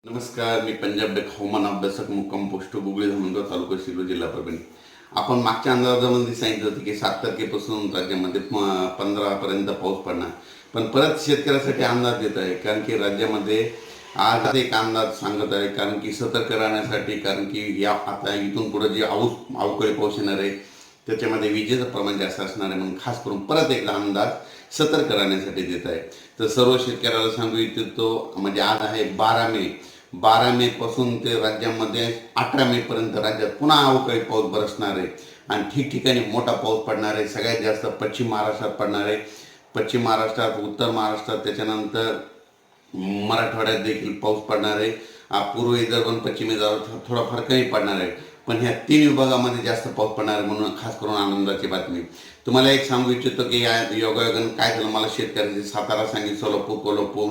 नमस्कार, मी पंजाब डेक हवामान अभ्यासक मुक्काम पोस्ट गुगळी धामणगाव तालुका शिरूर जिल्हा परभणी. आपण मागच्या अंदाजामध्ये सांगितलं होतं की 7 तारखेपासून राज्यामध्ये 15 पर्यंत पाऊस पडणार. पण परत शेतकऱ्यासाठी अंदाज देत आहे, कारण की राज्यामध्ये आज एक अंदाज सांगत आहे, कारण की सतर्क राहण्यासाठी, कारण की या आता इथून पुढे जे अवकाळी पाऊस येणार आहे त्याच्यामध्ये विजेचं प्रमाण जास्त असणार आहे. म्हणून खास करून परत एकदा अंदाज सतर्क राहण्यासाठी देत आहे. तर सर्व शेतकऱ्याला सांगू इच्छितो, म्हणजे आज आहे 12 मे पासून ते राज्यामध्ये 18 मे पर्यंत राज्यात पुन्हा अवकाळी पाऊस बरसणार आहे आणि ठिकठिकाणी मोठा पाऊस पडणार आहे. सगळ्यात जास्त पश्चिम महाराष्ट्रात पडणार आहे. पश्चिम महाराष्ट्रात, उत्तर महाराष्ट्रात, त्याच्यानंतर मराठवाड्यात देखील पाऊस पडणार आहे. पूर्व विदर्भ आणि पश्चिम विदर्भात थोडाफार कमी पडणार आहे. पण ह्या 3 विभागामध्ये जास्त पाऊस पडणार आहे, म्हणून खास करून आनंदाची बातमी. तुम्हाला एक सांगू इच्छितो की या योगायोगानं काय झालं, मला शेतकऱ्याचे सातारा, सांगली, सोलापूर, कोल्हापूर,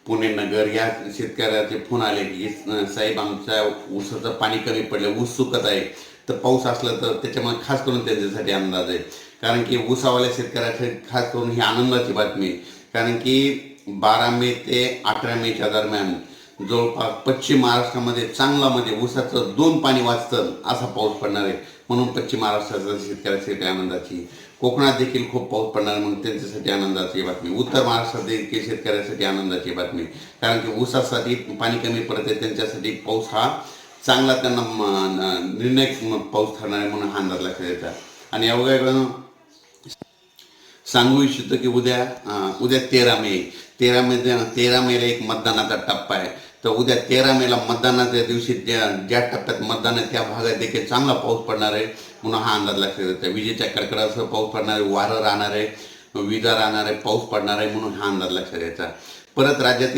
पुणे, नगर या शेतकऱ्याचे फोन आले की साहेब आमच्या ऊसाचं पाणी कमी पडलं, ऊस सुकत आहे, तर पाऊस असला तर त्याच्यामुळे खास करून त्यांच्यासाठी अंदाज आहे. कारण की ऊसावाल्या शेतकऱ्यासाठी खास करून ही आनंदाची बातमी आहे. कारण की 12 मे ते 18 मेच्या दरम्यान जवळपास पश्चिम महाराष्ट्रामध्ये चांगला, म्हणजे ऊसाचं 2 पाणी वाचतं असा पाऊस पडणार आहे. म्हणून पश्चिम महाराष्ट्राच्या शेतकऱ्यासाठी आनंदाची. कोकणात देखील खूप पाऊस पडणार, म्हणून त्यांच्यासाठी आनंदाची बातमी. उत्तर महाराष्ट्रात देखील शेतकऱ्यासाठी आनंदाची बातमी, कारण की ऊसासाठी पाणी कमी पडते, त्यांच्यासाठी पाऊस हा चांगला त्यांना निर्णय पाऊस ठरणार आहे, म्हणून हा अंदाज लक्षात येतात. आणि अवघ्या सांगू इच्छितो की उद्या 13 मेला एक मतदानाचा टप्पा आहे. तर उद्या 13 मेला मतदानाच्या दिवशी ज्या टप्प्यात मतदान आहे त्या भागात देखील चांगला पाऊस पडणार आहे, म्हणून हा अंदाज लक्षात येतो. विजेच्या कडकडासह पाऊस पडणार आहे, वारं राहणार आहे, विजा राहणार आहे, पाऊस पडणार आहे, म्हणून हा अंदाज लक्षात यायचा. परत राज्यातील